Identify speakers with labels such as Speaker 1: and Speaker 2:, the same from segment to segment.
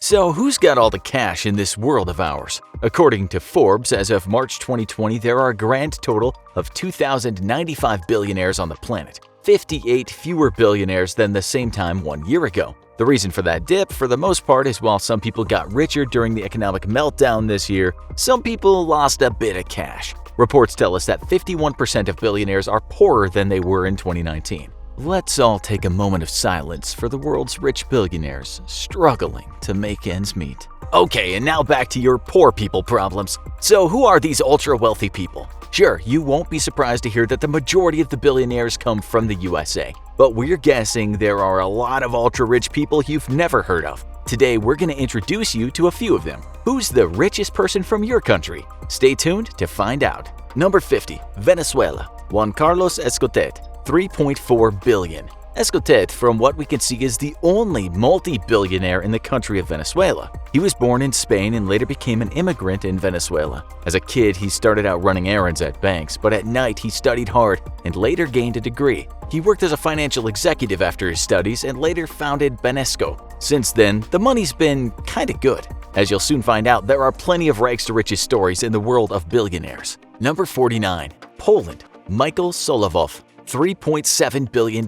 Speaker 1: So who's got all the cash in this world of ours? According to Forbes, as of March 2020, there are a grand total of 2,095 billionaires on the planet, 58 fewer billionaires than the same time 1 year ago. The reason for that dip, for the most part, is while some people got richer during the economic meltdown this year, some people lost a bit of cash. Reports tell us that 51% of billionaires are poorer than they were in 2019. Let's all take a moment of silence for the world's rich billionaires struggling to make ends meet. Okay, and now back to your poor people problems. So who are these ultra-wealthy people? Sure, you won't be surprised to hear that the majority of the billionaires come from the USA. But we're guessing there are a lot of ultra-rich people you've never heard of. Today, we're going to introduce you to a few of them. Who's the richest person from your country? Stay tuned to find out. Number 50. Venezuela. Juan Carlos Escotet. 3.4 billion. Escotet, from what we can see, is the only multi-billionaire in the country of Venezuela. He was born in Spain and later became an immigrant in Venezuela. As a kid, he started out running errands at banks, but at night he studied hard and later gained a degree. He worked as a financial executive after his studies and later founded Banesco. Since then, the money's been kinda good. As you'll soon find out, there are plenty of rags to riches stories in the world of billionaires. Number 49. Poland. Michael Solovov. $3.7 billion.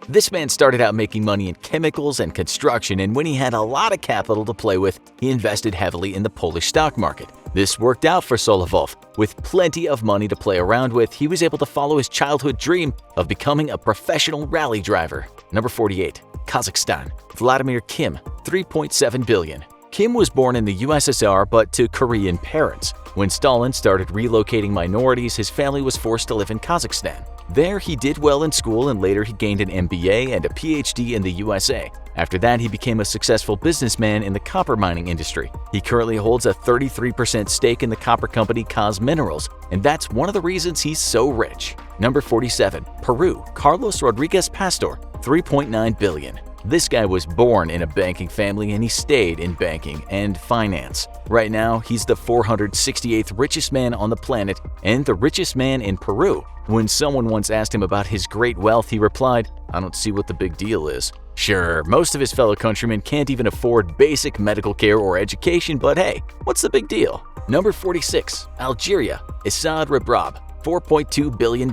Speaker 1: This man started out making money in chemicals and construction, and when he had a lot of capital to play with, he invested heavily in the Polish stock market. This worked out for Solovov. With plenty of money to play around with, he was able to follow his childhood dream of becoming a professional rally driver. Number 48. Kazakhstan. Vladimir Kim. $3.7 billion. Kim was born in the USSR but to Korean parents. When Stalin started relocating minorities, his family was forced to live in Kazakhstan. There, he did well in school and later he gained an MBA and a PhD in the USA. After that, he became a successful businessman in the copper mining industry. He currently holds a 33% stake in the copper company Kaz Minerals, and that's one of the reasons he's so rich. Number 47. Peru. Carlos Rodriguez Pastor. $3.9 billion. This guy was born in a banking family and he stayed in banking and finance. Right now, he's the 468th richest man on the planet and the richest man in Peru. When someone once asked him about his great wealth, he replied, "I don't see what the big deal is." Sure, most of his fellow countrymen can't even afford basic medical care or education, but hey, what's the big deal? Number 46. Algeria. Issad Rebrab. $4.2 billion.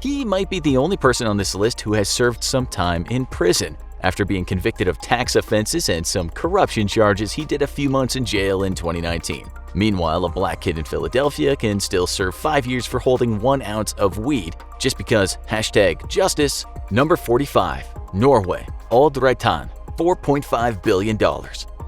Speaker 1: He might be the only person on this list who has served some time in prison. After being convicted of tax offenses and some corruption charges, he did a few months in jail in 2019. Meanwhile, a black kid in Philadelphia can still serve 5 years for holding 1 ounce of weed just because #justice. Number 45. Norway. Odd Reitan. $4.5 billion.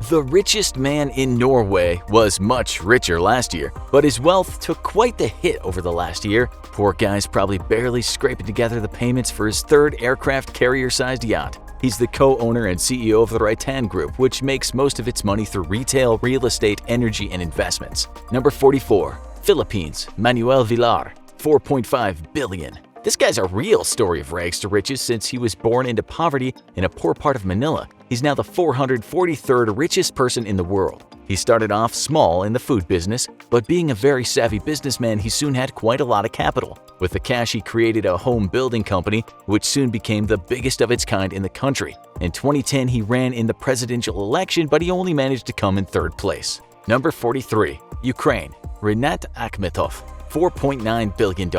Speaker 1: The richest man in Norway was much richer last year, but his wealth took quite the hit over the last year. Poor guy's probably barely scraping together the payments for his 3rd aircraft carrier-sized yacht. He's the co-owner and CEO of the Reitan Group, which makes most of its money through retail, real estate, energy, and investments. Number 44. Philippines. Manuel Villar. $4.5 billion. This guy's a real story of rags to riches since he was born into poverty in a poor part of Manila. He's now the 443rd richest person in the world. He started off small in the food business, but being a very savvy businessman, he soon had quite a lot of capital. With the cash, he created a home building company, which soon became the biggest of its kind in the country. In 2010, he ran in the presidential election, but he only managed to come in 3rd place. Number 43. Ukraine. Rinat Akhmetov. $4.9 billion.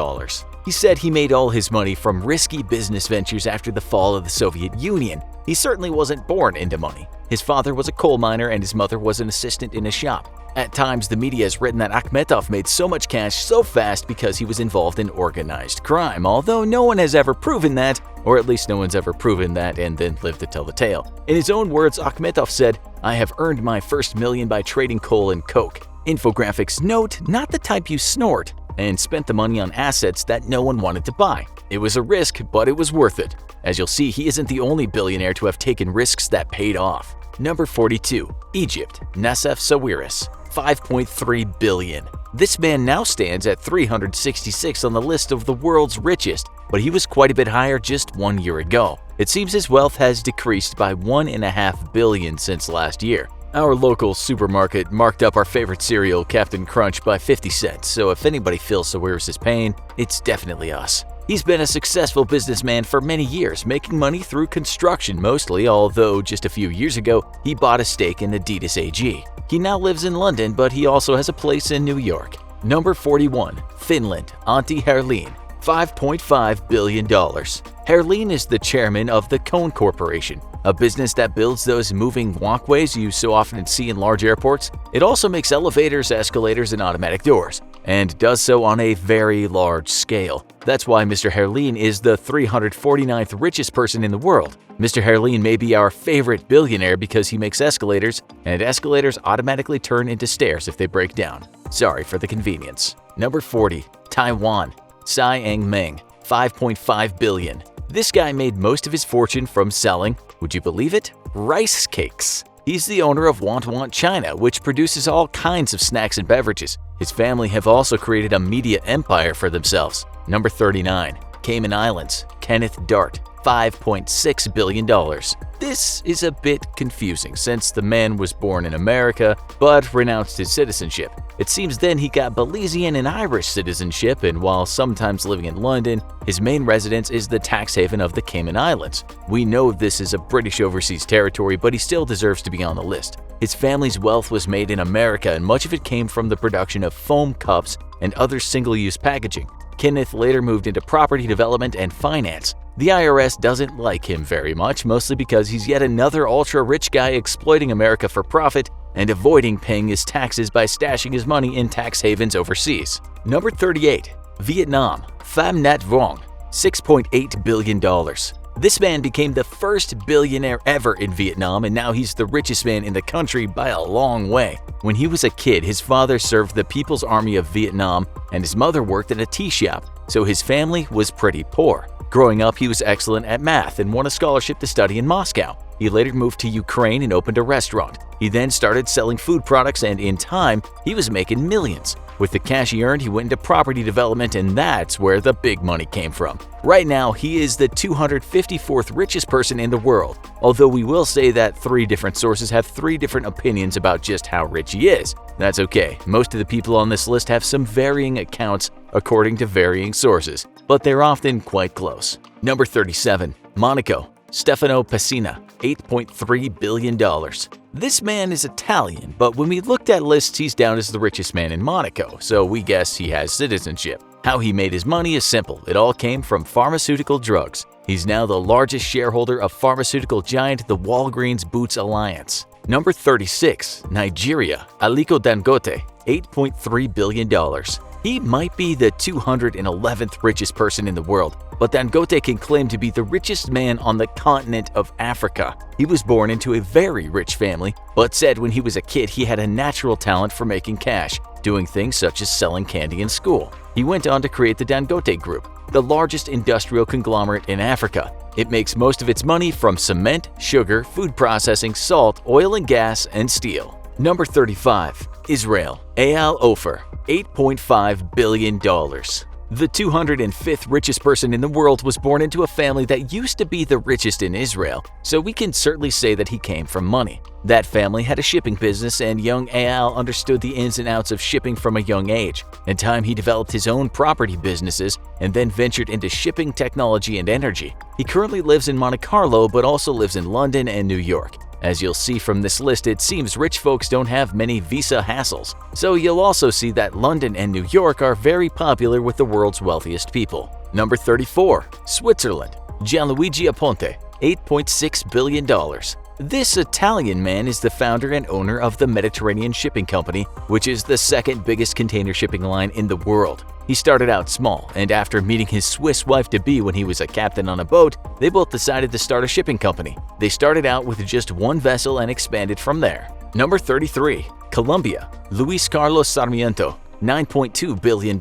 Speaker 1: He said he made all his money from risky business ventures after the fall of the Soviet Union. He certainly wasn't born into money. His father was a coal miner and his mother was an assistant in a shop. At times, the media has written that Akhmetov made so much cash so fast because he was involved in organized crime, although no one has ever proven that, or at least no one's ever proven that and then lived to tell the tale. In his own words, Akhmetov said, "I have earned my first million by trading coal and coke." Infographics note, not the type you snort, and spent the money on assets that no one wanted to buy. It was a risk, but it was worth it. As you'll see, he isn't the only billionaire to have taken risks that paid off. Number 42. Egypt. Nassef Sawiris. $5.3 billion. This man now stands at 366 on the list of the world's richest, but he was quite a bit higher just 1 year ago. It seems his wealth has decreased by $1.5 billion since last year. Our local supermarket marked up our favorite cereal, Captain Crunch, by 50 cents, so if anybody feels Sawiris' pain, it's definitely us. He's been a successful businessman for many years, making money through construction mostly, although just a few years ago, he bought a stake in Adidas AG. He now lives in London, but he also has a place in New York. Number 41. Finland, Antti Herlin, $5.5 billion. Herlin is the chairman of the Cone Corporation, a business that builds those moving walkways you so often see in large airports. It also makes elevators, escalators, and automatic doors, and does so on a very large scale. That's why Mr. Herlin is the 349th richest person in the world. Mr. Herlin may be our favorite billionaire because he makes escalators, and escalators automatically turn into stairs if they break down. Sorry for the convenience. Number 40. Taiwan, Tsai Ing-meng, $5.5 billion. This guy made most of his fortune from selling, would you believe it, rice cakes. He's the owner of Want Want China, which produces all kinds of snacks and beverages. His family have also created a media empire for themselves. Number 39. Cayman Islands, Kenneth Dart, $5.6 billion. This is a bit confusing since the man was born in America but renounced his citizenship. It seems then he got Belizean and Irish citizenship, and while sometimes living in London, his main residence is the tax haven of the Cayman Islands. We know this is a British overseas territory, but he still deserves to be on the list. His family's wealth was made in America, and much of it came from the production of foam cups and other single-use packaging. Kenneth later moved into property development and finance. The IRS doesn't like him very much, mostly because he's yet another ultra-rich guy exploiting America for profit and avoiding paying his taxes by stashing his money in tax havens overseas. Number 38. Vietnam, Pham Nhat Vuong, $6.8 billion. This man became the first billionaire ever in Vietnam, and now he's the richest man in the country by a long way. When he was a kid, his father served the People's Army of Vietnam, and his mother worked at a tea shop, so his family was pretty poor. Growing up, he was excellent at math and won a scholarship to study in Moscow. He later moved to Ukraine and opened a restaurant. He then started selling food products, and in time, he was making millions. With the cash he earned, he went into property development, and that's where the big money came from. Right now, he is the 254th richest person in the world, although we will say that 3 different sources have 3 different opinions about just how rich he is. That's okay. Most of the people on this list have some varying accounts according to varying sources, but they're often quite close. Number 37. Monaco, Stefano Pessina, $8.3 billion. This man is Italian, but when we looked at lists, he's down as the richest man in Monaco, so we guess he has citizenship. How he made his money is simple. It all came from pharmaceutical drugs. He's now the largest shareholder of pharmaceutical giant the Walgreens Boots Alliance. Number 36. Nigeria, Aliko Dangote, $8.3 billion. He might be the 211th richest person in the world, but Dangote can claim to be the richest man on the continent of Africa. He was born into a very rich family, but said when he was a kid he had a natural talent for making cash, doing things such as selling candy in school. He went on to create the Dangote Group, the largest industrial conglomerate in Africa. It makes most of its money from cement, sugar, food processing, salt, oil and gas, and steel. Number 35. Israel, Eyal Ofer, $8.5 billion. The 205th richest person in the world was born into a family that used to be the richest in Israel, so we can certainly say that he came from money. That family had a shipping business, and young Eyal understood the ins and outs of shipping from a young age. In time, he developed his own property businesses and then ventured into shipping technology and energy. He currently lives in Monte Carlo but also lives in London and New York. As you'll see from this list, it seems rich folks don't have many visa hassles. So you'll also see that London and New York are very popular with the world's wealthiest people. Number 34. Switzerland, Gianluigi Aponte, $8.6 billion. This Italian man is the founder and owner of the Mediterranean Shipping Company, which is the second biggest container shipping line in the world. He started out small, and after meeting his Swiss wife-to-be when he was a captain on a boat, they both decided to start a shipping company. They started out with just one vessel and expanded from there. Number 33. Colombia, Luis Carlos Sarmiento, $9.2 billion.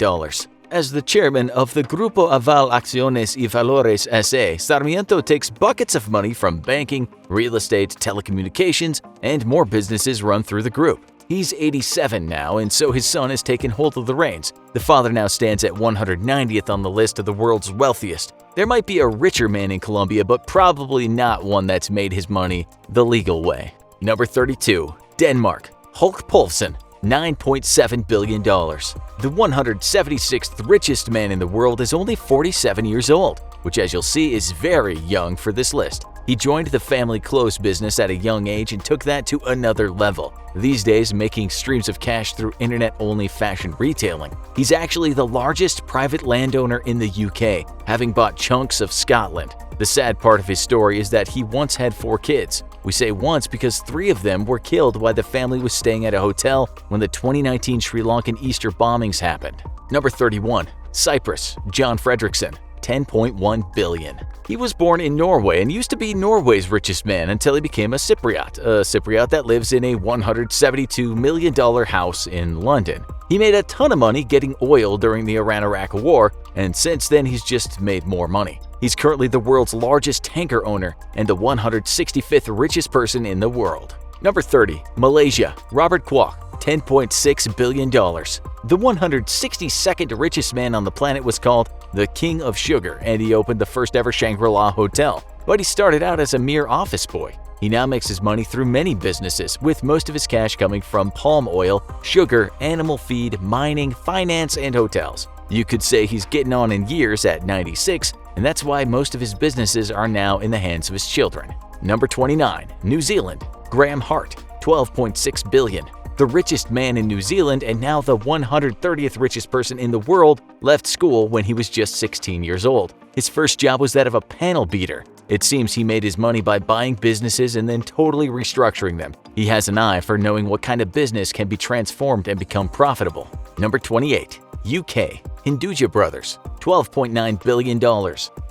Speaker 1: As the chairman of the Grupo Aval Acciones y Valores S.A., Sarmiento takes buckets of money from banking, real estate, telecommunications, and more businesses run through the group. He's 87 now, and so his son has taken hold of the reins. The father now stands at 190th on the list of the world's wealthiest. There might be a richer man in Colombia, but probably not one that's made his money the legal way. Number 32. Denmark, Hulk Poulsen, $9.7 billion. The 176th richest man in the world is only 47 years old, which as you'll see is very young for this list. He joined the family clothes business at a young age and took that to another level, these days making streams of cash through internet-only fashion retailing. He's actually the largest private landowner in the UK, having bought chunks of Scotland. The sad part of his story is that he once had 4 kids. We say once because 3 of them were killed while the family was staying at a hotel when the 2019 Sri Lankan Easter bombings happened. Number 31. Cyprus, John Fredrickson, $10.1 billion. He was born in Norway and used to be Norway's richest man until he became a Cypriot that lives in a $172 million house in London. He made a ton of money getting oil during the Iran-Iraq War, and since then he's just made more money. He's currently the world's largest tanker owner and the 165th richest person in the world. Number 30. Malaysia, Robert Kwok, $10.6 billion. The 162nd richest man on the planet was called the King of Sugar, and he opened the first ever Shangri-La hotel. But he started out as a mere office boy. He now makes his money through many businesses, with most of his cash coming from palm oil, sugar, animal feed, mining, finance, and hotels. You could say he's getting on in years at 96, and that's why most of his businesses are now in the hands of his children. Number 29. New Zealand, Graham Hart, $12.6 billion. The richest man in New Zealand and now the 130th richest person in the world left school when he was just 16 years old. His first job was that of a panel beater. It seems he made his money by buying businesses and then totally restructuring them. He has an eye for knowing what kind of business can be transformed and become profitable. Number 28. UK, Hinduja Brothers, $12.9 billion.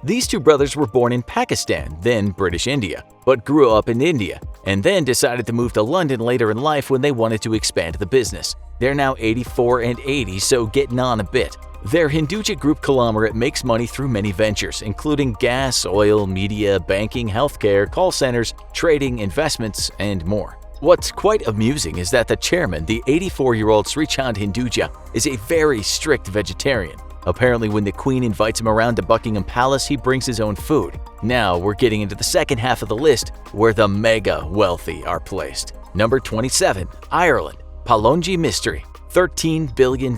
Speaker 1: These 2 brothers were born in Pakistan, then British India, but grew up in India, and then decided to move to London later in life when they wanted to expand the business. They're now 84 and 80, so getting on a bit. Their Hinduja Group conglomerate makes money through many ventures, including gas, oil, media, banking, healthcare, call centers, trading, investments, and more. What's quite amusing is that the chairman, the 84-year-old Srichand Hinduja, is a very strict vegetarian. Apparently, when the Queen invites him around to Buckingham Palace, he brings his own food. Now we're getting into the second half of the list, where the mega wealthy are placed. Number 27. Ireland, Palonji Mistry, $13 billion.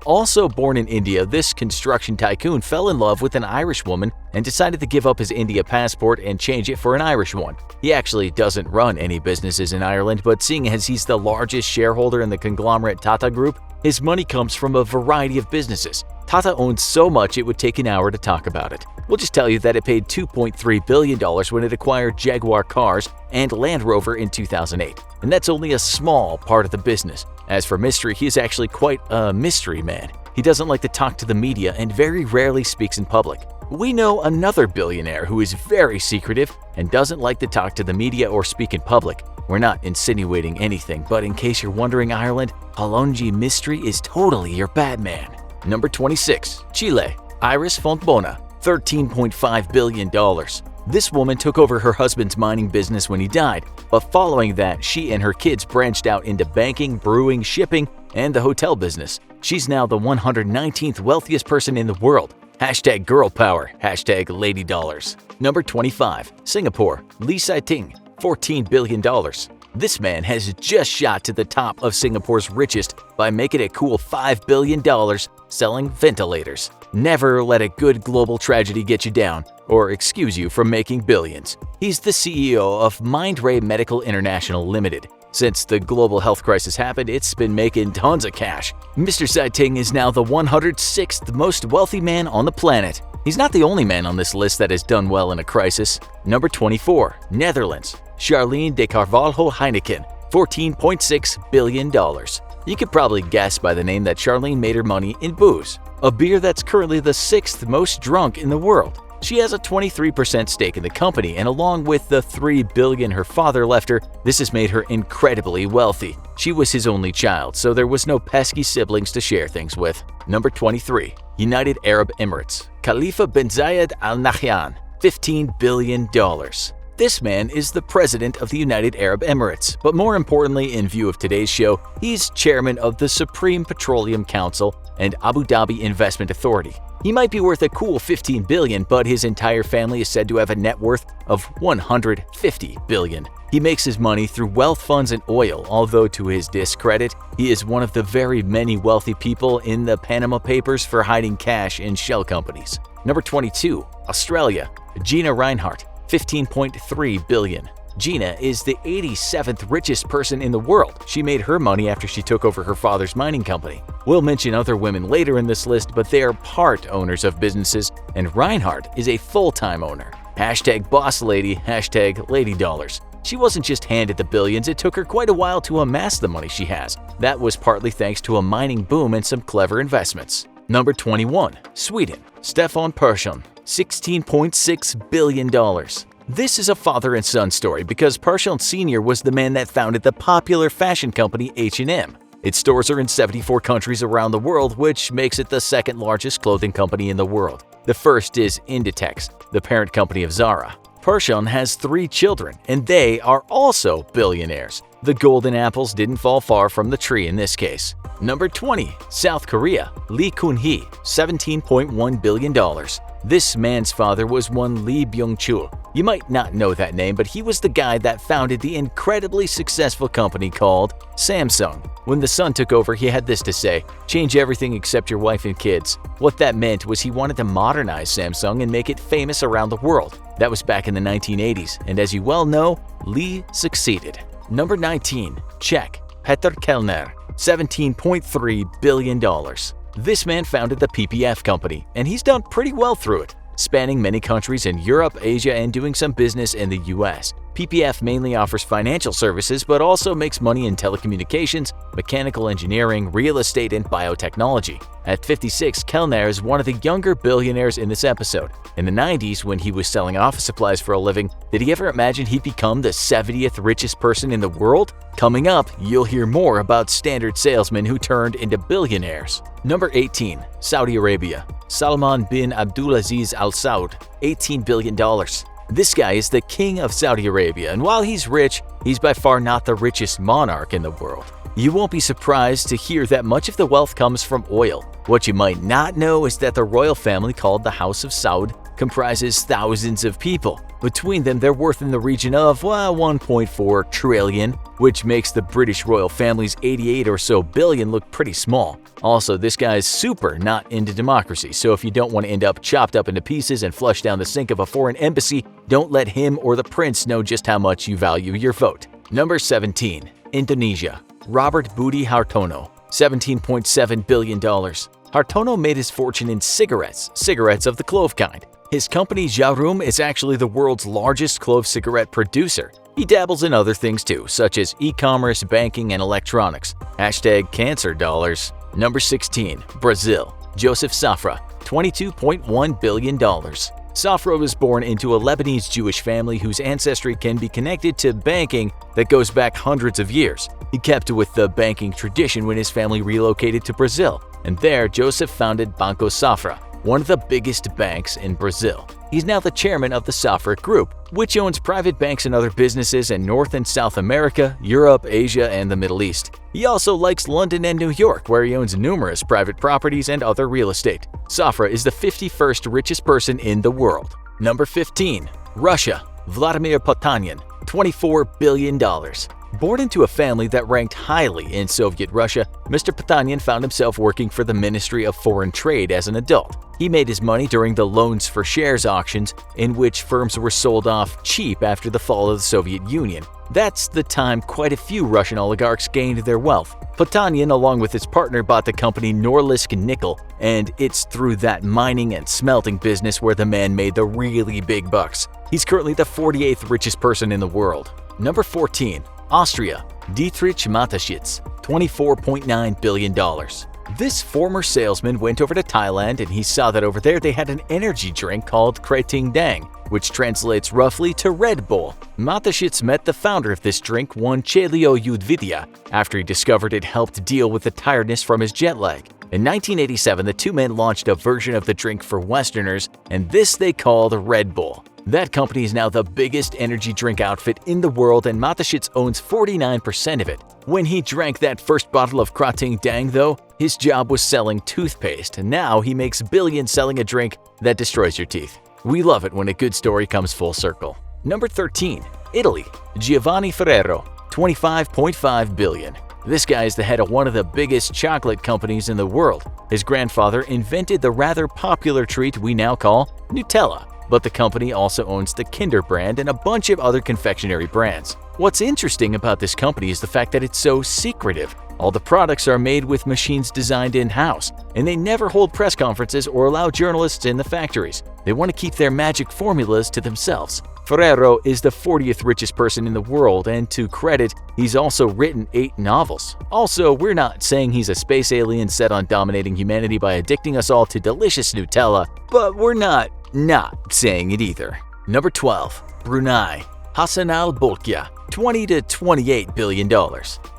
Speaker 1: Also born in India, this construction tycoon fell in love with an Irish woman and decided to give up his India passport and change it for an Irish one. He actually doesn't run any businesses in Ireland, but seeing as he's the largest shareholder in the conglomerate Tata Group, his money comes from a variety of businesses. Tata owns so much it would take an hour to talk about it. We'll just tell you that it paid $2.3 billion when it acquired Jaguar Cars and Land Rover in 2008. And that's only a small part of the business. As for mystery, he is actually quite a mystery man. He doesn't like to talk to the media and very rarely speaks in public. We know another billionaire who is very secretive and doesn't like to talk to the media or speak in public. We're not insinuating anything, but in case you're wondering, Ireland, Palonji Mistry is totally your Batman. Number 26. Chile, Iris Fontbona, $13.5 billion. This woman took over her husband's mining business when he died, but following that, she and her kids branched out into banking, brewing, shipping, and the hotel business. She's now the 119th wealthiest person in the world. Hashtag girl power, hashtag lady dollars. Number 25. Singapore, Lee Sai Ting, $14 billion. This man has just shot to the top of Singapore's richest by making a cool $5 billion selling ventilators. Never let a good global tragedy get you down or excuse you from making billions. He's the CEO of Mindray Medical International Limited. Since the global health crisis happened, it's been making tons of cash. Mr. Sai Ting is now the 106th most wealthy man on the planet. He's not the only man on this list that has done well in a crisis. Number 24. Netherlands, Charlene de Carvalho Heineken, $14.6 billion. You could probably guess by the name that Charlene made her money in booze, a beer that's currently the 6th most drunk in the world. She has a 23% stake in the company, and along with the $3 billion her father left her, this has made her incredibly wealthy. She was his only child, so there was no pesky siblings to share things with. Number 23. United Arab Emirates, Khalifa bin Zayed Al Nahyan, $15 billion. This man is the president of the United Arab Emirates, but more importantly, in view of today's show, he's chairman of the Supreme Petroleum Council and Abu Dhabi Investment Authority. He might be worth a cool $15 billion, but his entire family is said to have a net worth of $150 billion. He makes his money through wealth funds and oil, although to his discredit, he is one of the very many wealthy people in the Panama Papers for hiding cash in shell companies. Number 22. Australia. Gina Rinehart, $15.3 billion. Gina is the 87th richest person in the world. She made her money after she took over her father's mining company. We'll mention other women later in this list, but they are part owners of businesses, and Rinehart is a full-time owner. #boss lady, #lady dollars. She wasn't just handed the billions, it took her quite a while to amass the money she has. That was partly thanks to a mining boom and some clever investments. Number 21. Sweden. Stefan Persson, $16.6 billion. This is a father and son story because Persson Sr. was the man that founded the popular fashion company H&M. Its stores are in 74 countries around the world, which makes it the second largest clothing company in the world. The first is Inditex, the parent company of Zara. Persson has 3 children, and they are also billionaires. The golden apples didn't fall far from the tree in this case. Number 20. South Korea. Lee Kun-hee, $17.1 billion. This man's father was one Lee Byung-chul. You might not know that name, but he was the guy that founded the incredibly successful company called Samsung. When the son took over, he had this to say: "Change everything except your wife and kids." What that meant was he wanted to modernize Samsung and make it famous around the world. That was back in the 1980s, and as you well know, Lee succeeded. Number 19. Czech. Petr Kellner, $17.3 billion. This man founded the PPF company, and he's done pretty well through it, spanning many countries in Europe, Asia, and doing some business in the US. PPF mainly offers financial services, but also makes money in telecommunications, mechanical engineering, real estate, and biotechnology. At 56, Kellner is one of the younger billionaires in this episode. In the 90s, when he was selling office supplies for a living, did he ever imagine he'd become the 70th richest person in the world? Coming up, you'll hear more about standard salesmen who turned into billionaires. Number 18. Saudi Arabia. Salman bin Abdulaziz Al Saud, $18 billion. This guy is the king of Saudi Arabia, and while he's rich, he's by far not the richest monarch in the world. You won't be surprised to hear that much of the wealth comes from oil. What you might not know is that the royal family called the House of Saud comprises thousands of people. Between them, they're worth in the region of 1.4 trillion, which makes the British royal family's 88 or so billion look pretty small. Also, this guy's super not into democracy, so if you don't want to end up chopped up into pieces and flushed down the sink of a foreign embassy, don't let him or the prince know just how much you value your vote. Number 17. Indonesia. Robert Budi Hartono, $17.7 billion. Hartono made his fortune in cigarettes of the clove kind. His company Jarum is actually the world's largest clove cigarette producer. He dabbles in other things too, such as e-commerce, banking, and electronics. #cancer dollars. Number 16. Brazil. Joseph Safra, $22.1 billion. Safra was born into a Lebanese Jewish family whose ancestry can be connected to banking that goes back hundreds of years. He kept with the banking tradition when his family relocated to Brazil, and there Joseph founded Banco Safra, one of the biggest banks in Brazil. He's now the chairman of the Safra Group, which owns private banks and other businesses in North and South America, Europe, Asia, and the Middle East. He also likes London and New York, where he owns numerous private properties and other real estate. Safra is the 51st richest person in the world. Number 15. Russia. Vladimir Potanin, $24 billion. Born into a family that ranked highly in Soviet Russia, Mr. Potanin found himself working for the Ministry of Foreign Trade as an adult. He made his money during the loans for shares auctions, in which firms were sold off cheap after the fall of the Soviet Union. That's the time quite a few Russian oligarchs gained their wealth. Potanin, along with his partner, bought the company Norilsk Nickel, and it's through that mining and smelting business where the man made the really big bucks. He's currently the 48th richest person in the world. Number 14. Austria. Dietrich Mateschitz, $24.9 billion. This former salesman went over to Thailand and he saw that over there they had an energy drink called Krating Dang, which translates roughly to Red Bull. Mateschitz met the founder of this drink, one Chelio Udvidya, after he discovered it helped deal with the tiredness from his jet lag. In 1987, the two men launched a version of the drink for Westerners, and this they called Red Bull. That company is now the biggest energy drink outfit in the world, and Matashits owns 49% of it. When he drank that first bottle of Krating Dang though, his job was selling toothpaste, and now he makes billions selling a drink that destroys your teeth. We love it when a good story comes full circle. Number 13. Italy. Giovanni Ferrero, 25.5 billion. This guy is the head of one of the biggest chocolate companies in the world. His grandfather invented the rather popular treat we now call Nutella, but the company also owns the Kinder brand and a bunch of other confectionery brands. What's interesting about this company is the fact that it's so secretive. All the products are made with machines designed in-house, and they never hold press conferences or allow journalists in the factories. They want to keep their magic formulas to themselves. Ferrero is the 40th richest person in the world, and to credit, he's also written 8 novels. Also, we're not saying he's a space alien set on dominating humanity by addicting us all to delicious Nutella, but we're not saying it either. Number 12. Brunei. Hassan al-Bolkiah, $20 to $28 billion.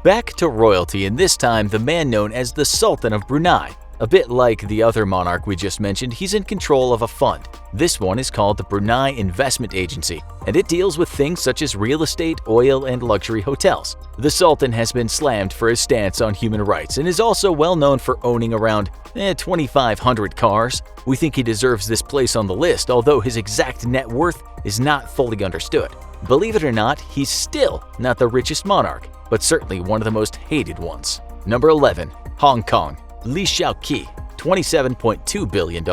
Speaker 1: Back to royalty, and this time the man known as the Sultan of Brunei. A bit like the other monarch we just mentioned, he's in control of a fund. This one is called the Brunei Investment Agency, and it deals with things such as real estate, oil, and luxury hotels. The Sultan has been slammed for his stance on human rights and is also well known for owning around 2,500 cars. We think he deserves this place on the list, although his exact net worth is not fully understood. Believe it or not, he's still not the richest monarch, but certainly one of the most hated ones. Number 11. Hong Kong. Li Shaoqi, $27.2 billion.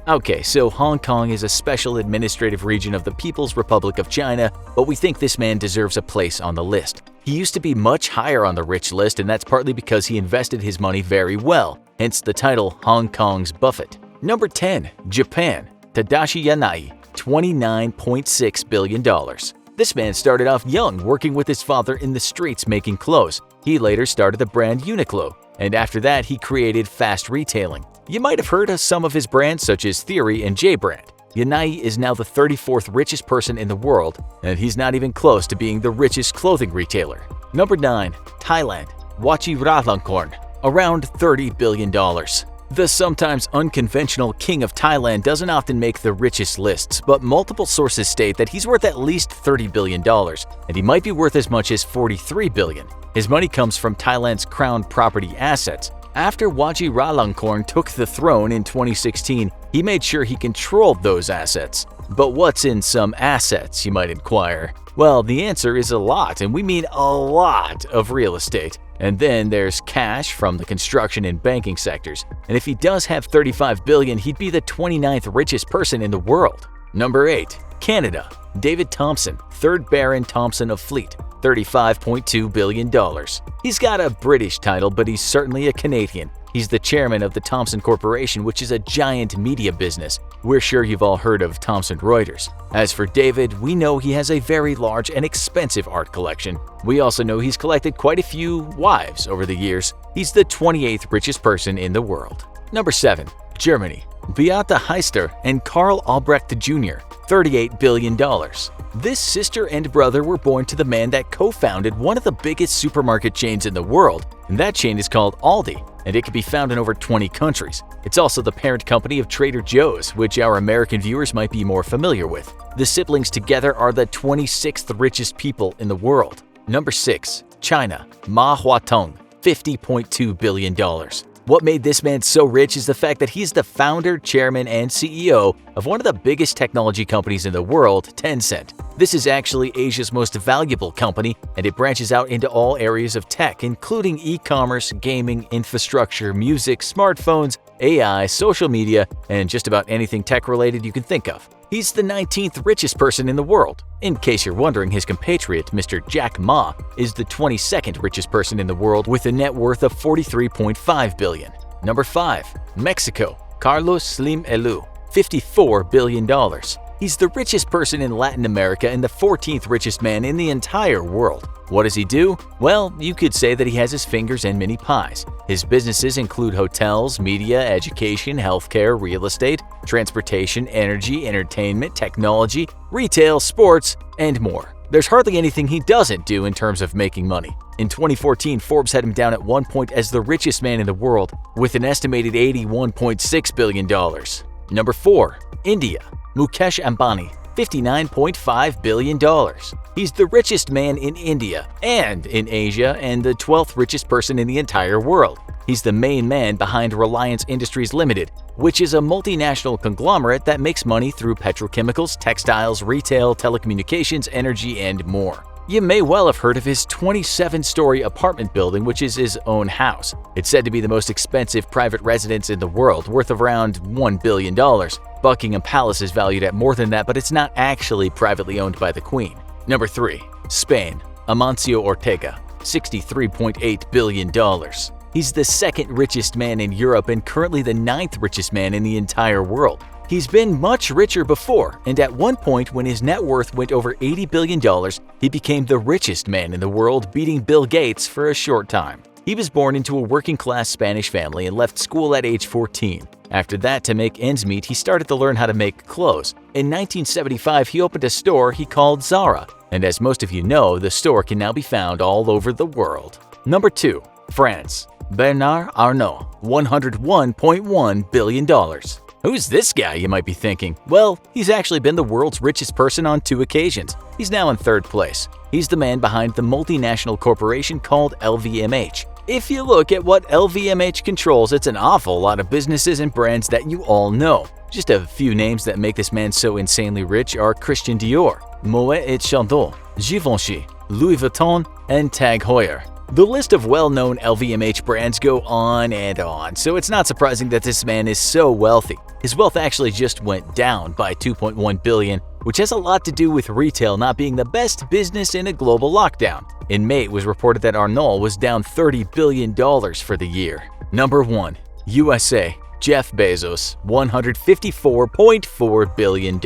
Speaker 1: Okay, so Hong Kong is a special administrative region of the People's Republic of China, but we think this man deserves a place on the list. He used to be much higher on the rich list, and that's partly because he invested his money very well, hence the title Hong Kong's Buffett. Number 10. Japan. Tadashi Yanai, $29.6 billion. This man started off young, working with his father in the streets making clothes. He later started the brand Uniqlo, and after that he created fast retailing. You might have heard of some of his brands such as Theory and J-Brand. Yanai is now the 34th richest person in the world, and he's not even close to being the richest clothing retailer. Number 9. Thailand. Vajiralongkorn, around $30 billion. The sometimes unconventional king of Thailand doesn't often make the richest lists, but multiple sources state that he's worth at least $30 billion, and he might be worth as much as $43 billion. His money comes from Thailand's crown property assets. After Vajiralongkorn took the throne in 2016, he made sure he controlled those assets. But what's in some assets, you might inquire? Well, the answer is a lot, and we mean a lot of real estate. And then there's cash from the construction and banking sectors. And if he does have $35 billion, he'd be the 29th richest person in the world. Number 8. Canada. David Thompson, 3rd Baron Thompson of Fleet, $35.2 billion. He's got a British title, but he's certainly a Canadian. He's the chairman of the Thomson Corporation, which is a giant media business. We're sure you've all heard of Thomson Reuters. As for David, we know he has a very large and expensive art collection. We also know he's collected quite a few wives over the years. He's the 28th richest person in the world. Number 7. Germany. Beate Heister and Karl Albrecht Jr., $38 billion. This sister and brother were born to the man that co-founded one of the biggest supermarket chains in the world, and that chain is called Aldi, and it can be found in over 20 countries. It's also the parent company of Trader Joe's, which our American viewers might be more familiar with. The siblings together are the 26th richest people in the world. Number 6. China. Ma Huatong, $50.2 billion. What made this man so rich is the fact that he's the founder, chairman, and CEO of one of the biggest technology companies in the world, Tencent. This is actually Asia's most valuable company, and it branches out into all areas of tech, including e-commerce, gaming, infrastructure, music, smartphones, AI, social media, and just about anything tech-related you can think of. He's the 19th richest person in the world. In case you're wondering, his compatriot, Mr. Jack Ma, is the 22nd richest person in the world with a net worth of $43.5 billion. Number 5. Mexico. Carlos Slim Elu, $54 billion. He's the richest person in Latin America and the 14th richest man in the entire world. What does he do? Well, you could say that he has his fingers in many pies. His businesses include hotels, media, education, healthcare, real estate, transportation, energy, entertainment, technology, retail, sports, and more. There's hardly anything he doesn't do in terms of making money. In 2014, Forbes had him down at one point as the richest man in the world with an estimated $81.6 billion. Number 4. India. Mukesh Ambani, $59.5 billion. He's the richest man in India and in Asia and the 12th richest person in the entire world. He's the main man behind Reliance Industries Limited, which is a multinational conglomerate that makes money through petrochemicals, textiles, retail, telecommunications, energy, and more. You may well have heard of his 27-story apartment building, which is his own house. It's said to be the most expensive private residence in the world, worth around $1 billion. Buckingham Palace is valued at more than that, but it's not actually privately owned by the Queen. Number 3. Spain. Amancio Ortega, $63.8 billion. He's the second richest man in Europe and currently the 9th richest man in the entire world. He's been much richer before, and at one point when his net worth went over $80 billion, he became the richest man in the world, beating Bill Gates for a short time. He was born into a working-class Spanish family and left school at age 14. After that, to make ends meet, he started to learn how to make clothes. In 1975, he opened a store he called Zara, and as most of you know, the store can now be found all over the world. Number 2. France. Bernard Arnault, $101.1 billion. Who's this guy, you might be thinking? Well, he's actually been the world's richest person on 2 occasions. He's now in 3rd place. He's the man behind the multinational corporation called LVMH. If you look at what LVMH controls, it's an awful lot of businesses and brands that you all know. Just a few names that make this man so insanely rich are Christian Dior, Moet & Chandon, Givenchy, Louis Vuitton, and Tag Heuer. The list of well-known LVMH brands go on and on, so it's not surprising that this man is so wealthy. His wealth actually just went down by $2.1 billion, which has a lot to do with retail not being the best business in a global lockdown. In May, it was reported that Arnault was down $30 billion for the year. Number 1. USA. Jeff Bezos, $154.4 billion.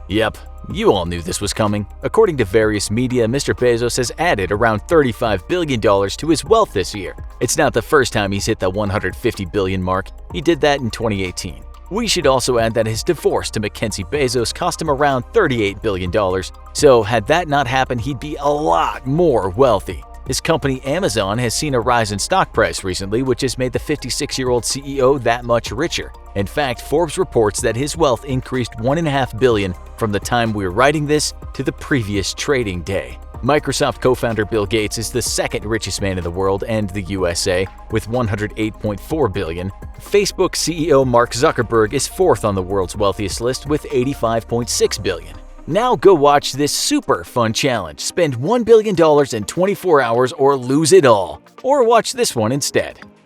Speaker 1: Yep, you all knew this was coming. According to various media, Mr. Bezos has added around $35 billion to his wealth this year. It's not the first time he's hit the $150 billion mark. He did that in 2018. We should also add that his divorce to Mackenzie Bezos cost him around $38 billion, so had that not happened, he'd be a lot more wealthy. His company Amazon has seen a rise in stock price recently, which has made the 56-year-old CEO that much richer. In fact, Forbes reports that his wealth increased $1.5 billion from the time we're writing this to the previous trading day. Microsoft co-founder Bill Gates is the 2nd richest man in the world and the USA with $108.4 billion. Facebook CEO Mark Zuckerberg is 4th on the world's wealthiest list with $85.6 billion. Now go watch this super fun challenge. Spend $1 billion in 24 hours or lose it all. Or watch this one instead.